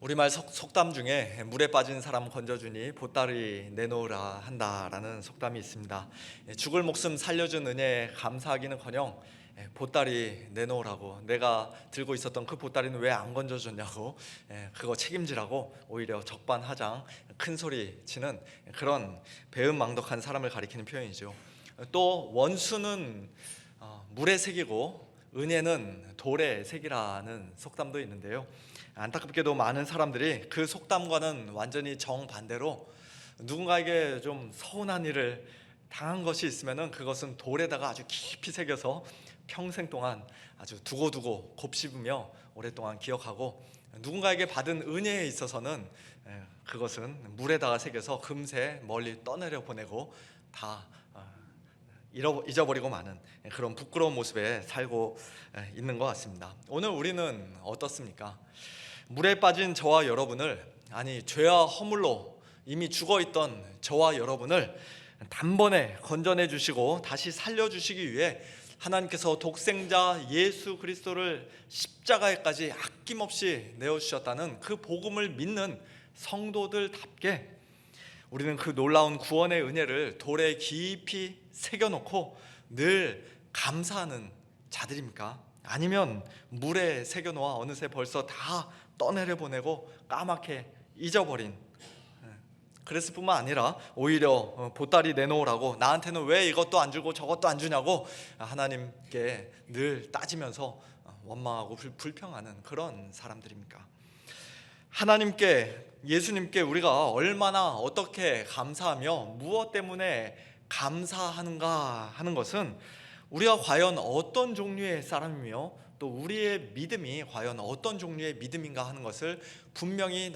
우리말 속담 중에 물에 빠진 사람 건져주니 보따리 내놓으라 한다라는 속담이 있습니다. 죽을 목숨 살려준 은혜에 감사하기는커녕 보따리 내놓으라고, 내가 들고 있었던 그 보따리는 왜 안 건져줬냐고, 그거 책임지라고 오히려 적반하장 큰 소리 치는 그런 배은망덕한 사람을 가리키는 표현이죠. 또 원수는 물에 새기고 은혜는 돌에 새기라는 속담도 있는데요. 안타깝게도 많은 사람들이 그 속담과는 완전히 정반대로 누군가에게 좀 서운한 일을 당한 것이 있으면 그것은 돌에다가 아주 깊이 새겨서 평생 동안 아주 두고두고 곱씹으며 오랫동안 기억하고, 누군가에게 받은 은혜에 있어서는 그것은 물에다가 새겨서 금세 멀리 떠내려 보내고 다 잊어버리고 마는 그런 부끄러운 모습에 살고 있는 것 같습니다. 오늘 우리는 어떻습니까? 물에 빠진 저와 여러분을, 아니 죄와 허물로 이미 죽어있던 저와 여러분을 단번에 건져내 주시고 다시 살려주시기 위해 하나님께서 독생자 예수 그리스도를 십자가에까지 아낌없이 내어주셨다는 그 복음을 믿는 성도들답게 우리는 그 놀라운 구원의 은혜를 돌에 깊이 새겨놓고 늘 감사하는 자들입니까? 아니면 물에 새겨놓아 어느새 벌써 다 떠내려 보내고 까맣게 잊어버린, 그랬을 뿐만 아니라 오히려 보따리 내놓으라고, 나한테는 왜 이것도 안 주고 저것도 안 주냐고 하나님께 늘 따지면서 원망하고 불평하는 그런 사람들입니까? 하나님께, 예수님께 우리가 얼마나 어떻게 감사하며 무엇 때문에 감사하는가 하는 것은 우리가 과연 어떤 종류의 사람이며 또 우리의 믿음이 과연 어떤 종류의 믿음인가 하는 것을 분명히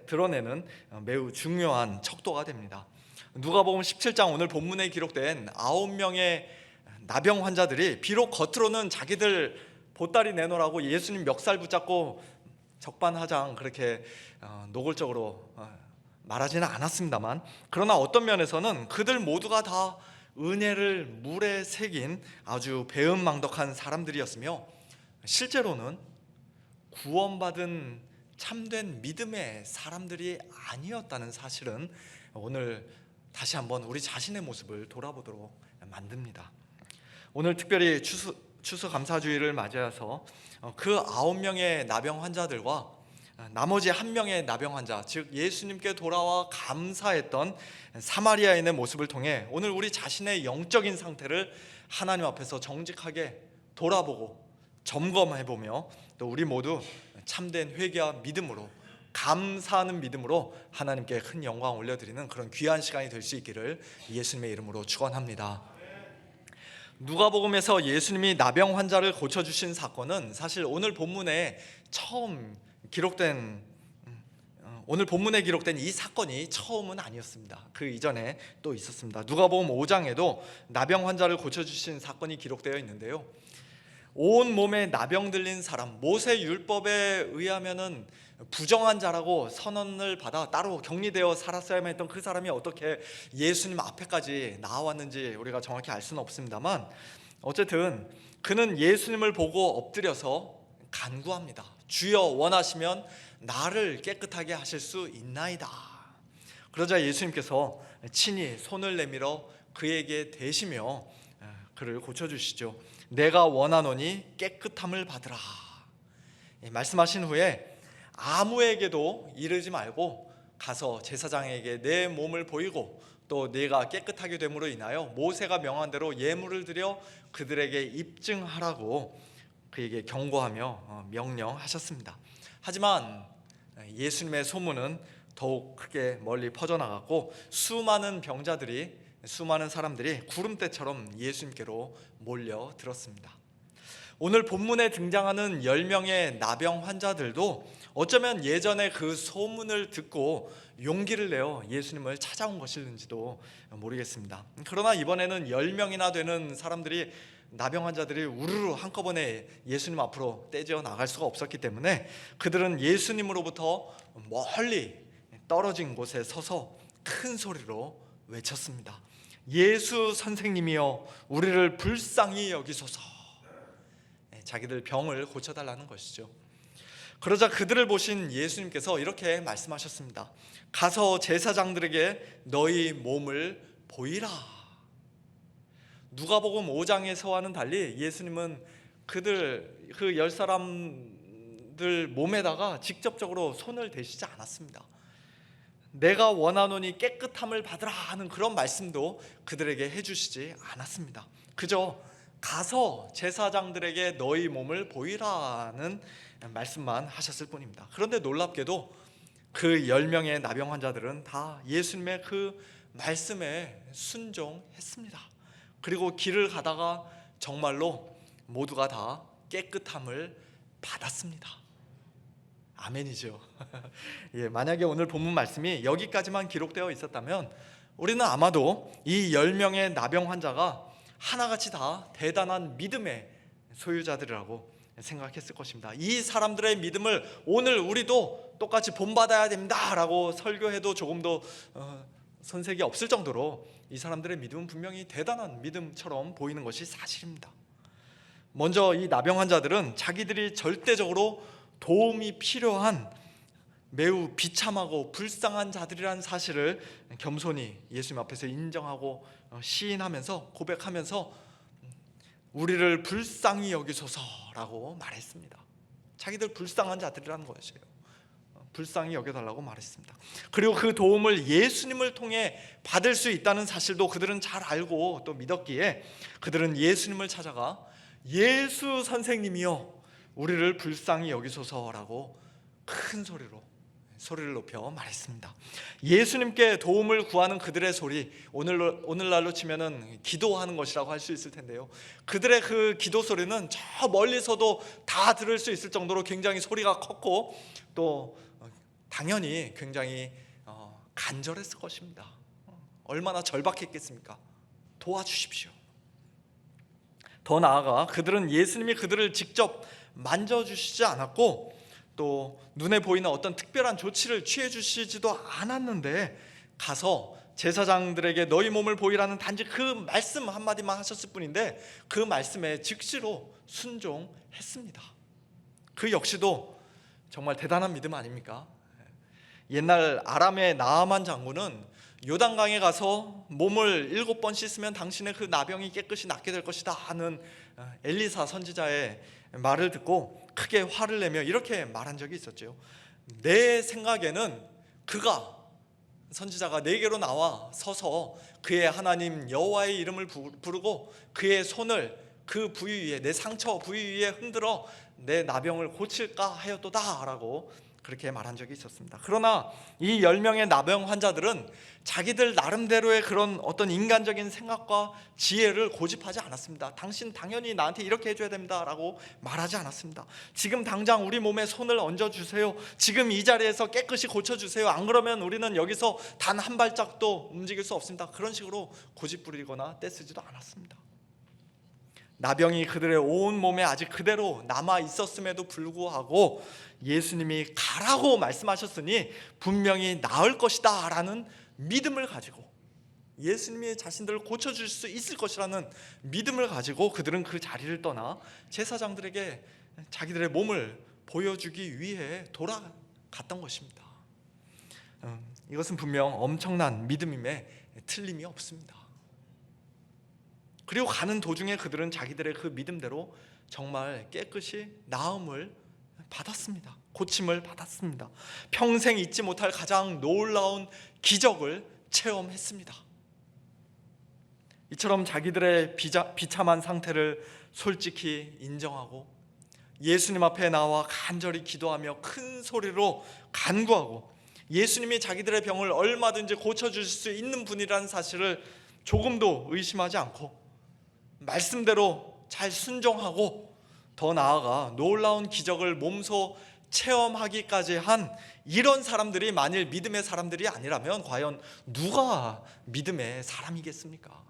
드러내는 매우 중요한 척도가 됩니다. 누가복음 17장 오늘 본문에 기록된 9명의 나병 환자들이 비록 겉으로는 자기들 보따리 내놓으라고 예수님 멱살 붙잡고 적반하장 그렇게 노골적으로 말하지는 않았습니다만, 그러나 어떤 면에서는 그들 모두가 다 은혜를 물에 새긴 아주 배은망덕한 사람들이었으며, 실제로는 구원받은 참된 믿음의 사람들이 아니었다는 사실은 오늘 다시 한번 우리 자신의 모습을 돌아보도록 만듭니다. 오늘 특별히 추수감사주의를 맞이해서 그 9명의 나병 환자들과 나머지 1명의 나병 환자, 즉 예수님께 돌아와 감사했던 사마리아인의 모습을 통해 오늘 우리 자신의 영적인 상태를 하나님 앞에서 정직하게 돌아보고 점검해보며, 또 우리 모두 참된 회개와 믿음으로, 감사하는 믿음으로 하나님께 큰 영광 올려드리는 그런 귀한 시간이 될 수 있기를 예수님의 이름으로 축원합니다. 누가복음에서 예수님이 나병 환자를 고쳐주신 사건은 사실 오늘 본문에 기록된 이 사건이 처음은 아니었습니다. 그 이전에 또 있었습니다. 누가복음 5장에도 나병 환자를 고쳐주신 사건이 기록되어 있는데요, 온 몸에 나병 들린 사람, 모세 율법에 의하면은 부정한 자라고 선언을 받아 따로 격리되어 살았어야만 했던 그 사람이 어떻게 예수님 앞에까지 나왔는지 우리가 정확히 알 수는 없습니다만, 어쨌든 그는 예수님을 보고 엎드려서 간구합니다. 주여 원하시면 나를 깨끗하게 하실 수 있나이다. 그러자 예수님께서 친히 손을 내밀어 그에게 대시며 그를 고쳐주시죠. 내가 원하노니 깨끗함을 받으라. 말씀하신 후에 아무에게도 이르지 말고 가서 제사장에게 내 몸을 보이고 또 네가 깨끗하게 됨으로 인하여 모세가 명한 대로 예물을 드려 그들에게 입증하라고 그에게 경고하며 명령하셨습니다. 하지만 예수님의 소문은 더욱 크게 멀리 퍼져나갔고 수많은 사람들이 구름대처럼 예수님께로 몰려들었습니다. 오늘 본문에 등장하는 10명의 나병 환자들도 어쩌면 예전에 그 소문을 듣고 용기를 내어 예수님을 찾아온 것일지도 모르겠습니다. 그러나 이번에는 10명이나 되는 나병 환자들이 우르르 한꺼번에 예수님 앞으로 떼져 나갈 수가 없었기 때문에 그들은 예수님으로부터 멀리 떨어진 곳에 서서 큰 소리로 외쳤습니다. 예수 선생님이여 우리를 불쌍히 여기소서. 자기들 병을 고쳐달라는 것이죠. 그러자 그들을 보신 예수님께서 이렇게 말씀하셨습니다. 가서 제사장들에게 너희 몸을 보이라. 누가복음 5장에서와는 달리 예수님은 그들 그 10사람들 몸에다가 직접적으로 손을 대시지 않았습니다. 내가 원하노니 깨끗함을 받으라 하는 그런 말씀도 그들에게 해주시지 않았습니다. 그저 가서 제사장들에게 너희 몸을 보이라는 말씀만 하셨을 뿐입니다. 그런데 놀랍게도 그 10명의 나병 환자들은 다 예수님의 그 말씀에 순종했습니다. 그리고 길을 가다가 정말로 모두가 다 깨끗함을 받았습니다. 아멘이죠. 예, 만약에 오늘 본문 말씀이 여기까지만 기록되어 있었다면 우리는 아마도 이 10명의 나병 환자가 하나같이 다 대단한 믿음의 소유자들이라고 생각했을 것입니다. 이 사람들의 믿음을 오늘 우리도 똑같이 본받아야 됩니다 라고 설교해도 조금도 손색이 없을 정도로 이 사람들의 믿음은 분명히 대단한 믿음처럼 보이는 것이 사실입니다. 먼저 이 나병 환자들은 자기들이 절대적으로 도움이 필요한 매우 비참하고 불쌍한 자들이라는 사실을 겸손히 예수님 앞에서 인정하고 시인하면서 고백하면서 우리를 불쌍히 여기소서라고 말했습니다. 자기들 불쌍한 자들이라는 것이에요. 불쌍히 여겨달라고 말했습니다. 그리고 그 도움을 예수님을 통해 받을 수 있다는 사실도 그들은 잘 알고 또 믿었기에 그들은 예수님을 찾아가 예수 선생님이여 우리를 불쌍히 여기소서라고 큰 소리를 높여 말했습니다. 예수님께 도움을 구하는 그들의 소리, 오늘날로 치면은 기도하는 것이라고 할 수 있을 텐데요. 그들의 그 기도 소리는 저 멀리서도 다 들을 수 있을 정도로 굉장히 소리가 컸고 또 당연히 굉장히 간절했을 것입니다. 얼마나 절박했겠습니까? 도와주십시오. 더 나아가 그들은 예수님이 그들을 직접 만져주시지 않았고 또 눈에 보이는 어떤 특별한 조치를 취해주시지도 않았는데 가서 제사장들에게 너희 몸을 보이라는 단지 그 말씀 한마디만 하셨을 뿐인데 그 말씀에 즉시로 순종했습니다. 그 역시도 정말 대단한 믿음 아닙니까? 옛날 아람의 나아만 장군은 요단강에 가서 몸을 7번 씻으면 당신의 그 나병이 깨끗이 낫게 될 것이다 하는 엘리사 선지자의 말을 듣고 크게 화를 내며 이렇게 말한 적이 있었죠. 내 생각에는 그가 선지자가 내게로 나와 서서 그의 하나님 여호와의 이름을 부르고 그의 손을 그 부위 위에 내 상처 부위 위에 흔들어 내 나병을 고칠까 하였도다 라고 그렇게 말한 적이 있었습니다. 그러나 이 10명의 나병 환자들은 자기들 나름대로의 그런 어떤 인간적인 생각과 지혜를 고집하지 않았습니다. 당신 당연히 나한테 이렇게 해줘야 됩니다 라고 말하지 않았습니다. 지금 당장 우리 몸에 손을 얹어주세요. 지금 이 자리에서 깨끗이 고쳐주세요. 안 그러면 우리는 여기서 단 한 발짝도 움직일 수 없습니다. 그런 식으로 고집 부리거나 떼쓰지도 않았습니다. 나병이 그들의 온 몸에 아직 그대로 남아 있었음에도 불구하고 예수님이 가라고 말씀하셨으니 분명히 나을 것이다 라는 믿음을 가지고 예수님이 자신들을 고쳐줄 수 있을 것이라는 믿음을 가지고 그들은 그 자리를 떠나 제사장들에게 자기들의 몸을 보여주기 위해 돌아갔던 것입니다. 이것은 분명 엄청난 믿음임에 틀림이 없습니다. 그리고 가는 도중에 그들은 자기들의 그 믿음대로 정말 깨끗이 나음을 받았습니다. 고침을 받았습니다. 평생 잊지 못할 가장 놀라운 기적을 체험했습니다. 이처럼 자기들의 비참한 상태를 솔직히 인정하고 예수님 앞에 나와 간절히 기도하며 큰 소리로 간구하고 예수님이 자기들의 병을 얼마든지 고쳐주실 수 있는 분이라는 사실을 조금도 의심하지 않고 말씀대로 잘 순종하고 더 나아가 놀라운 기적을 몸소 체험하기까지 한 이런 사람들이 만일 믿음의 사람들이 아니라면 과연 누가 믿음의 사람이겠습니까?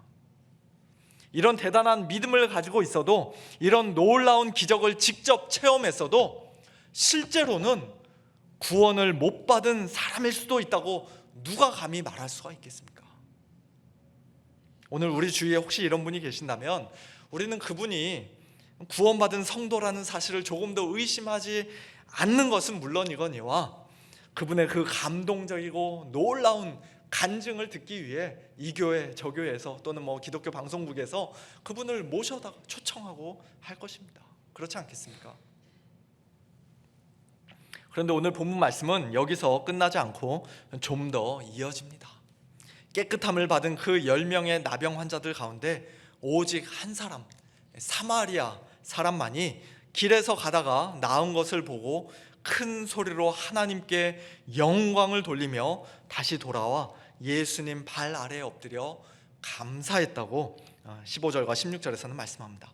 이런 대단한 믿음을 가지고 있어도 이런 놀라운 기적을 직접 체험했어도 실제로는 구원을 못 받은 사람일 수도 있다고 누가 감히 말할 수가 있겠습니까? 오늘 우리 주위에 혹시 이런 분이 계신다면 우리는 그분이 구원받은 성도라는 사실을 조금 더 의심하지 않는 것은 물론이거니와 그분의 그 감동적이고 놀라운 간증을 듣기 위해 이 교회, 저 교회에서 또는 기독교 방송국에서 그분을 모셔다가 초청하고 할 것입니다. 그렇지 않겠습니까? 그런데 오늘 본문 말씀은 여기서 끝나지 않고 좀 더 이어집니다. 깨끗함을 받은 그 10명의 나병 환자들 가운데 오직 한 사람, 사마리아 사람만이 길에서 가다가 나은 것을 보고 큰 소리로 하나님께 영광을 돌리며 다시 돌아와 예수님 발 아래에 엎드려 감사했다고 15절과 16절에서는 말씀합니다.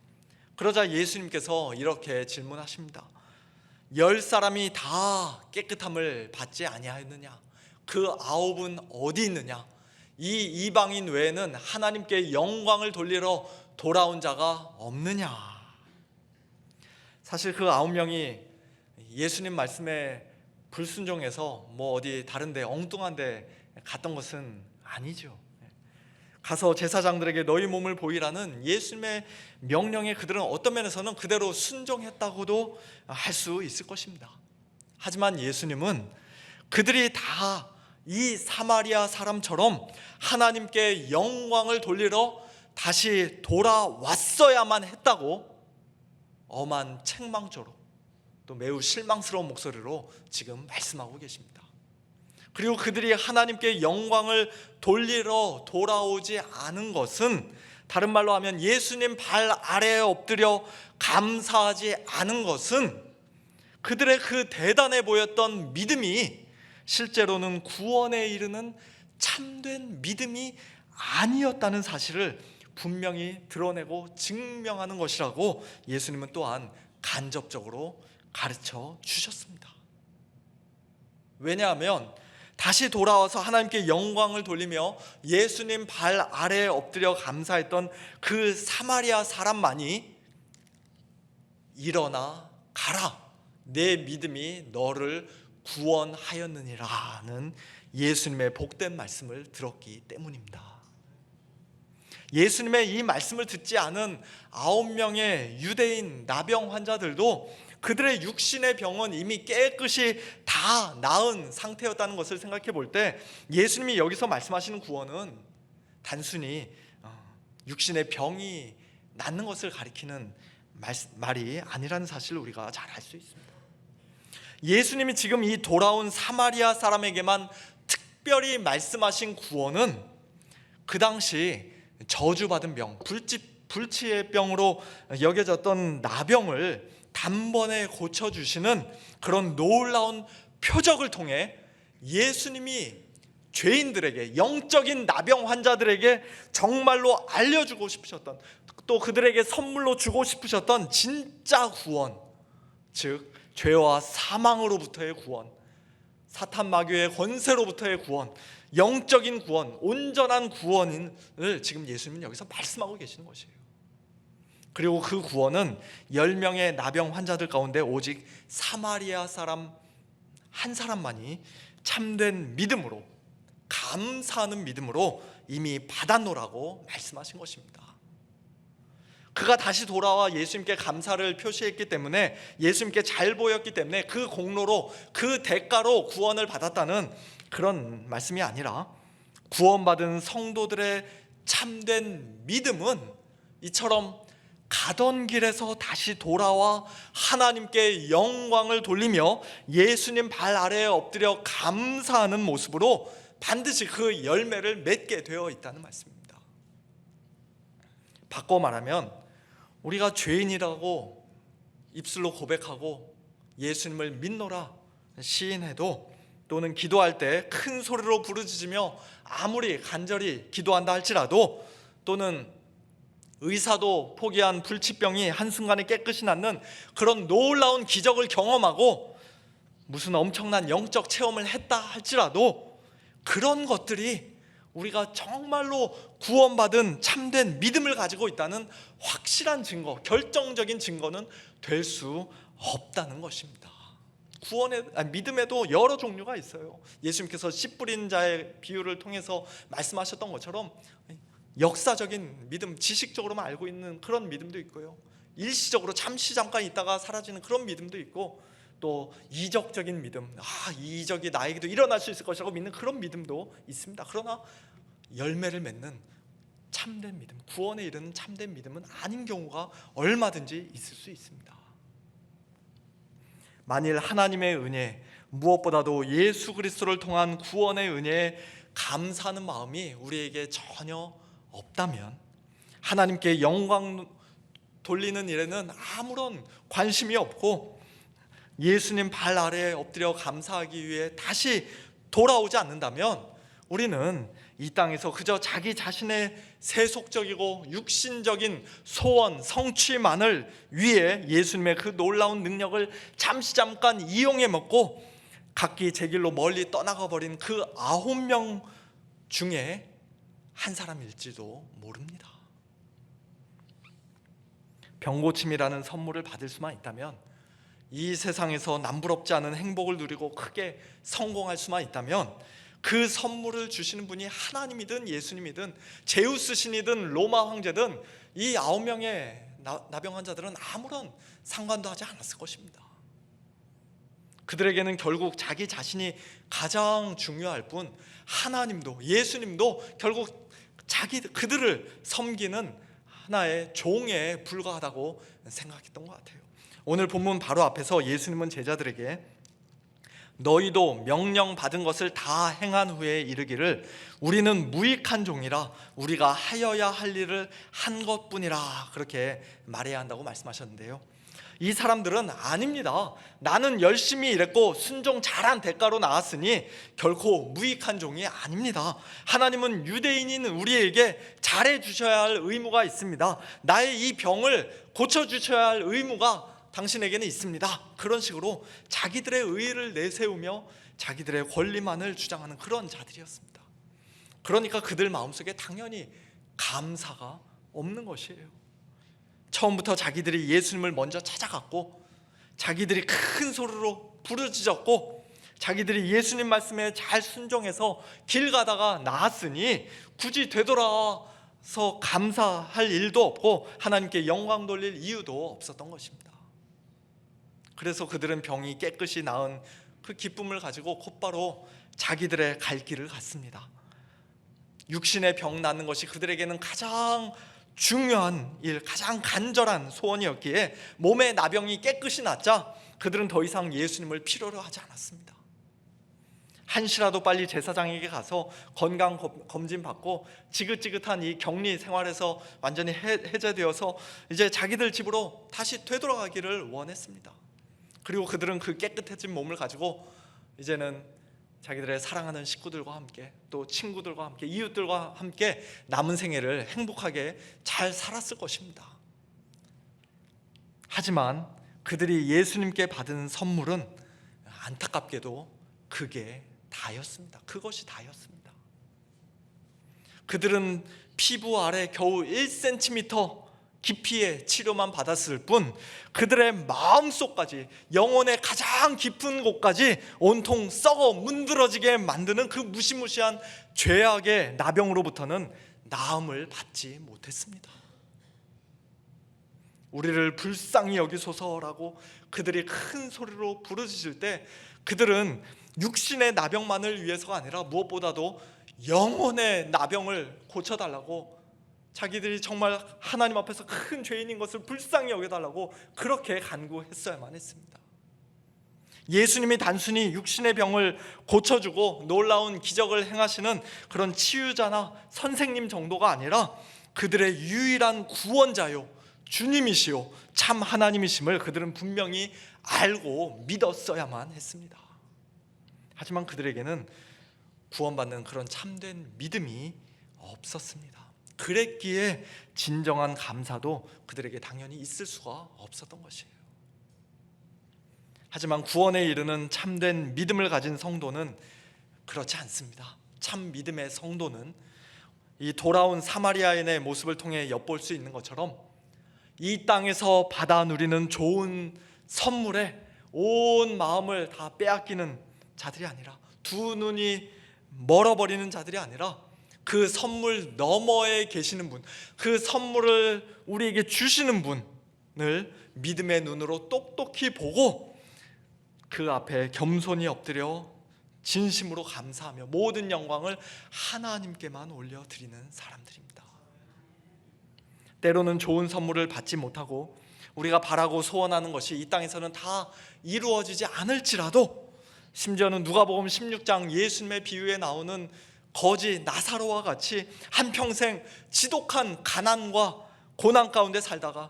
그러자 예수님께서 이렇게 질문하십니다. 10사람이 다 깨끗함을 받지 아니하였느냐? 그 9은 어디 있느냐? 이 이방인 외에는 하나님께 영광을 돌리러 돌아온 자가 없느냐? 사실 그 9명이 예수님 말씀에 불순종해서 어디 다른데 엉뚱한 데 갔던 것은 아니죠. 가서 제사장들에게 너희 몸을 보이라는 예수님의 명령에 그들은 어떤 면에서는 그대로 순종했다고도 할 수 있을 것입니다. 하지만 예수님은 그들이 다 이 사마리아 사람처럼 하나님께 영광을 돌리러 다시 돌아왔어야만 했다고 엄한 책망조로 또 매우 실망스러운 목소리로 지금 말씀하고 계십니다. 그리고 그들이 하나님께 영광을 돌리러 돌아오지 않은 것은 다른 말로 하면 예수님 발 아래에 엎드려 감사하지 않은 것은 그들의 그 대단해 보였던 믿음이 실제로는 구원에 이르는 참된 믿음이 아니었다는 사실을 분명히 드러내고 증명하는 것이라고 예수님은 또한 간접적으로 가르쳐 주셨습니다. 왜냐하면 다시 돌아와서 하나님께 영광을 돌리며 예수님 발 아래에 엎드려 감사했던 그 사마리아 사람만이 일어나 가라, 내 믿음이 너를 구원하였느니라는 예수님의 복된 말씀을 들었기 때문입니다. 예수님의 이 말씀을 듣지 않은 9명의 유대인 나병 환자들도 그들의 육신의 병은 이미 깨끗이 다 나은 상태였다는 것을 생각해 볼 때 예수님이 여기서 말씀하시는 구원은 단순히 육신의 병이 낫는 것을 가리키는 말이 아니라는 사실을 우리가 잘 알 수 있습니다. 예수님이 지금 이 돌아온 사마리아 사람에게만 특별히 말씀하신 구원은 그 당시 저주받은 병, 불치의 병으로 여겨졌던 나병을 단번에 고쳐주시는 그런 놀라운 표적을 통해 예수님이 죄인들에게, 영적인 나병 환자들에게 정말로 알려주고 싶으셨던, 또 그들에게 선물로 주고 싶으셨던 진짜 구원, 즉 죄와 사망으로부터의 구원, 사탄 마귀의 권세로부터의 구원, 영적인 구원, 온전한 구원을 지금 예수님은 여기서 말씀하고 계시는 것이에요. 그리고 그 구원은 10명의 나병 환자들 가운데 오직 사마리아 사람 한 사람만이 참된 믿음으로, 감사하는 믿음으로 이미 받아노라고 말씀하신 것입니다. 그가 다시 돌아와 예수님께 감사를 표시했기 때문에, 예수님께 잘 보였기 때문에 그 공로로, 그 대가로 구원을 받았다는 그런 말씀이 아니라, 구원받은 성도들의 참된 믿음은 이처럼 가던 길에서 다시 돌아와 하나님께 영광을 돌리며 예수님 발 아래에 엎드려 감사하는 모습으로 반드시 그 열매를 맺게 되어 있다는 말씀입니다. 바꿔 말하면 우리가 죄인이라고 입술로 고백하고 예수님을 믿노라 시인해도, 또는 기도할 때 큰 소리로 부르짖으며 아무리 간절히 기도한다 할지라도, 또는 의사도 포기한 불치병이 한순간에 깨끗이 낫는 그런 놀라운 기적을 경험하고 무슨 엄청난 영적 체험을 했다 할지라도, 그런 것들이 우리가 정말로 구원받은 참된 믿음을 가지고 있다는 확실한 증거, 결정적인 증거는 될 수 없다는 것입니다. 믿음에도 여러 종류가 있어요. 예수님께서 씨 뿌린 자의 비유를 통해서 말씀하셨던 것처럼 역사적인 믿음, 지식적으로만 알고 있는 그런 믿음도 있고요, 일시적으로 잠깐 있다가 사라지는 그런 믿음도 있고, 또 이적적인 믿음, 이 이적이 나에게도 일어날 수 있을 것이라고 믿는 그런 믿음도 있습니다. 그러나 열매를 맺는 참된 믿음, 구원에 이르는 참된 믿음은 아닌 경우가 얼마든지 있을 수 있습니다. 만일 하나님의 은혜, 무엇보다도 예수 그리스도를 통한 구원의 은혜에 감사하는 마음이 우리에게 전혀 없다면, 하나님께 영광 돌리는 일에는 아무런 관심이 없고 예수님 발 아래에 엎드려 감사하기 위해 다시 돌아오지 않는다면, 우리는 이 땅에서 그저 자기 자신의 세속적이고 육신적인 소원, 성취만을 위해 예수님의 그 놀라운 능력을 잠깐 이용해 먹고 각기 제 길로 멀리 떠나가 버린 그 9명 중에 한 사람일지도 모릅니다. 병고침이라는 선물을 받을 수만 있다면, 이 세상에서 남부럽지 않은 행복을 누리고 크게 성공할 수만 있다면, 그 선물을 주시는 분이 하나님이든 예수님이든 제우스 신이든 로마 황제든 이 9명의 나병 환자들은 아무런 상관도 하지 않았을 것입니다. 그들에게는 결국 자기 자신이 가장 중요할 뿐, 하나님도 예수님도 결국 그들을 섬기는 하나의 종에 불과하다고 생각했던 것 같아요. 오늘 본문 바로 앞에서 예수님은 제자들에게 너희도 명령 받은 것을 다 행한 후에 이르기를 우리는 무익한 종이라 우리가 하여야 할 일을 한 것뿐이라, 그렇게 말해야 한다고 말씀하셨는데요. 이 사람들은 아닙니다, 나는 열심히 일했고 순종 잘한 대가로 나왔으니 결코 무익한 종이 아닙니다. 하나님은 유대인인 우리에게 잘해 주셔야 할 의무가 있습니다. 나의 이 병을 고쳐 주셔야 할 의무가 당신에게는 있습니다. 그런 식으로 자기들의 의의를 내세우며 자기들의 권리만을 주장하는 그런 자들이었습니다. 그러니까 그들 마음속에 당연히 감사가 없는 것이에요. 처음부터 자기들이 예수님을 먼저 찾아갔고, 자기들이 큰 소리로 부르짖었고, 자기들이 예수님 말씀에 잘 순종해서 길 가다가 나았으니 굳이 되돌아서 감사할 일도 없고 하나님께 영광 돌릴 이유도 없었던 것입니다. 그래서 그들은 병이 깨끗이 나은 그 기쁨을 가지고 곧바로 자기들의 갈 길을 갔습니다. 육신의 병 낫는 것이 그들에게는 가장 중요한 일, 가장 간절한 소원이었기에 몸의 나병이 깨끗이 낫자 그들은 더 이상 예수님을 필요로 하지 않았습니다. 한시라도 빨리 제사장에게 가서 건강 검진 받고 지긋지긋한 이 격리 생활에서 완전히 해제되어서 이제 자기들 집으로 다시 되돌아가기를 원했습니다. 그리고 그들은 그 깨끗해진 몸을 가지고 이제는 자기들의 사랑하는 식구들과 함께, 또 친구들과 함께, 이웃들과 함께 남은 생애를 행복하게 잘 살았을 것입니다. 하지만 그들이 예수님께 받은 선물은 안타깝게도 그게 다였습니다. 그것이 다였습니다. 그들은 피부 아래 겨우 1cm 깊이의 치료만 받았을 뿐, 그들의 마음속까지, 영혼의 가장 깊은 곳까지 온통 썩어 문드러지게 만드는 그 무시무시한 죄악의 나병으로부터는 나음을 받지 못했습니다. 우리를 불쌍히 여기소서라고 그들이 큰 소리로 부르짖을 때, 그들은 육신의 나병만을 위해서가 아니라 무엇보다도 영혼의 나병을 고쳐달라고, 자기들이 정말 하나님 앞에서 큰 죄인인 것을 불쌍히 여겨달라고 그렇게 간구했어야만 했습니다. 예수님이 단순히 육신의 병을 고쳐주고 놀라운 기적을 행하시는 그런 치유자나 선생님 정도가 아니라 그들의 유일한 구원자요, 주님이시요, 참 하나님이심을 그들은 분명히 알고 믿었어야만 했습니다. 하지만 그들에게는 구원받는 그런 참된 믿음이 없었습니다. 그랬기에 진정한 감사도 그들에게 당연히 있을 수가 없었던 것이에요. 하지만 구원에 이르는 참된 믿음을 가진 성도는 그렇지 않습니다. 참 믿음의 성도는 이 돌아온 사마리아인의 모습을 통해 엿볼 수 있는 것처럼 이 땅에서 받아 누리는 좋은 선물에 온 마음을 다 빼앗기는 자들이 아니라, 두 눈이 멀어버리는 자들이 아니라 그 선물 너머에 계시는 분, 그 선물을 우리에게 주시는 분, 믿음의 눈으로 똑똑히 보고 그 앞에 겸손히 엎드려 진심으로 감사하며 모든 영광을 하나님께만 올려드리는 사람들입니다. 때로는 좋은 선물을 받지 못하고 우리가 바라고 소원하는 것이 이 땅에서는 다 이루어지지 않을지라도, 심지어는 누가복음 16장 예수님의 비유에 나오는 거지 나사로와 같이 한평생 지독한 가난과 고난 가운데 살다가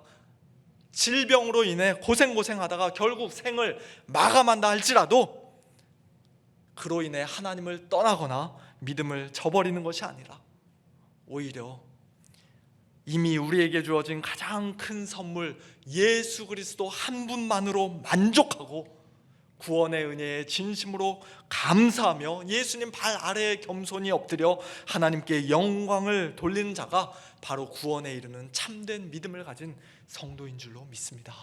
질병으로 인해 고생하다가 결국 생을 마감한다 할지라도, 그로 인해 하나님을 떠나거나 믿음을 저버리는 것이 아니라 오히려 이미 우리에게 주어진 가장 큰 선물 예수 그리스도 한 분만으로 만족하고 구원의 은혜에 진심으로 감사하며 예수님 발 아래에 겸손히 엎드려 하나님께 영광을 돌리는 자가 바로 구원에 이르는 참된 믿음을 가진 성도인 줄로 믿습니다.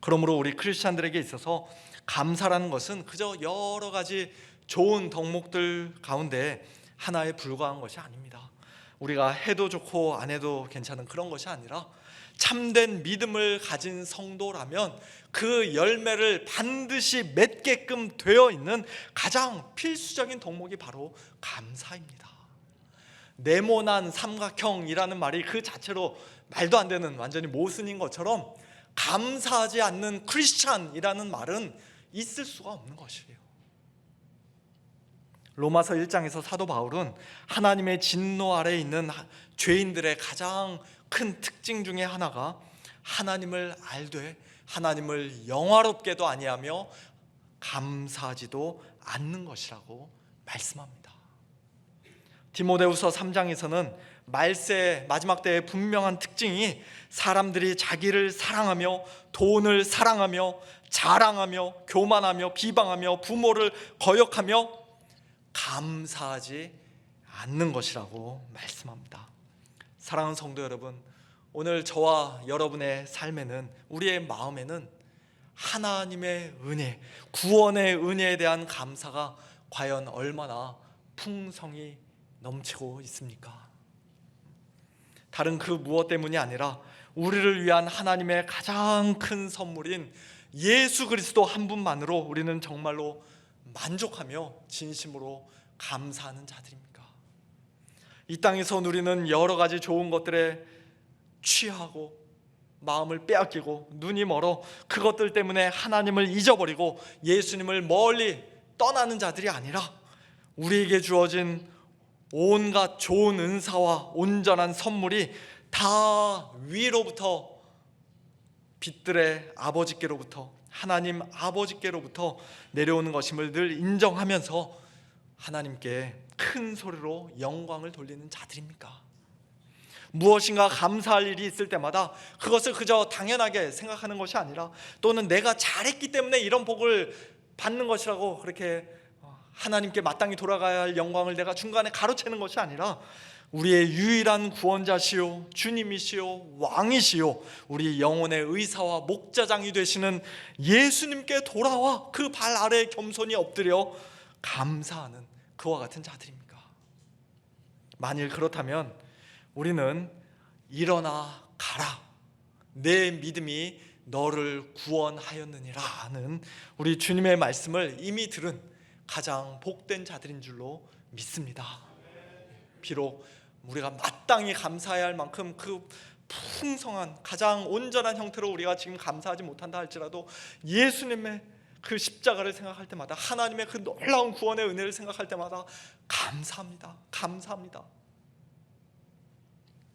그러므로 우리 크리스찬들에게 있어서 감사라는 것은 그저 여러 가지 좋은 덕목들 가운데 하나에 불과한 것이 아닙니다. 우리가 해도 좋고 안 해도 괜찮은 그런 것이 아니라 참된 믿음을 가진 성도라면 그 열매를 반드시 맺게끔 되어 있는 가장 필수적인 덕목이 바로 감사입니다. 네모난 삼각형이라는 말이 그 자체로 말도 안 되는 완전히 모순인 것처럼 감사하지 않는 크리스찬이라는 말은 있을 수가 없는 것이에요. 로마서 1장에서 사도 바울은 하나님의 진노 아래에 있는 죄인들의 가장 큰 특징 중에 하나가 하나님을 알되 하나님을 영화롭게도 아니하며 감사하지도 않는 것이라고 말씀합니다. 디모데후서 3장에서는 말세의 마지막 때의 분명한 특징이 사람들이 자기를 사랑하며 돈을 사랑하며 자랑하며 교만하며 비방하며 부모를 거역하며 감사하지 않는 것이라고 말씀합니다. 사랑하는 성도 여러분, 오늘 저와 여러분의 삶에는, 우리의 마음에는 하나님의 은혜, 구원의 은혜에 대한 감사가 과연 얼마나 풍성히 넘치고 있습니까? 다른 그 무엇 때문이 아니라 우리를 위한 하나님의 가장 큰 선물인 예수 그리스도 한 분만으로 우리는 정말로 만족하며 진심으로 감사하는 자들입니까? 이 땅에서 누리는 여러 가지 좋은 것들에 취하고 마음을 빼앗기고 눈이 멀어 그것들 때문에 하나님을 잊어버리고 예수님을 멀리 떠나는 자들이 아니라 우리에게 주어진 온갖 좋은 은사와 온전한 선물이 다 위로부터, 빛들의 아버지께로부터, 하나님 아버지께로부터 내려오는 것임을 늘 인정하면서 하나님께 큰 소리로 영광을 돌리는 자들입니까? 무엇인가 감사할 일이 있을 때마다 그것을 그저 당연하게 생각하는 것이 아니라, 또는 내가 잘했기 때문에 이런 복을 받는 것이라고 그렇게 하나님께 마땅히 돌아가야 할 영광을 내가 중간에 가로채는 것이 아니라, 우리의 유일한 구원자시요 주님이시요 왕이시요 우리 영혼의 의사와 목자장이 되시는 예수님께 돌아와 그 발 아래에 겸손히 엎드려 감사하는 그와 같은 자들입니까? 만일 그렇다면 우리는 일어나 가라, 내 믿음이 너를 구원하였느니라는 우리 주님의 말씀을 이미 들은 가장 복된 자들인 줄로 믿습니다. 비록 우리가 마땅히 감사해야 할 만큼 그 풍성한 가장 온전한 형태로 우리가 지금 감사하지 못한다 할지라도, 예수님의 그 십자가를 생각할 때마다, 하나님의 그 놀라운 구원의 은혜를 생각할 때마다 감사합니다. 감사합니다.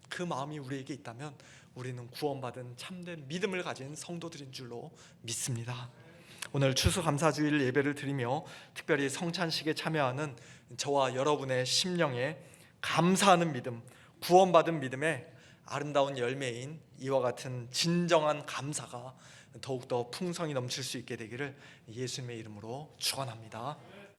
그 마음이 우리에게 있다면 우리는 구원받은 참된 믿음을 가진 성도들인 줄로 믿습니다. 오늘 추수감사주일 예배를 드리며 특별히 성찬식에 참여하는 저와 여러분의 심령에 감사하는 믿음, 구원받은 믿음의 아름다운 열매인 이와 같은 진정한 감사가 더욱더 풍성히 넘칠 수 있게 되기를 예수님의 이름으로 축원합니다.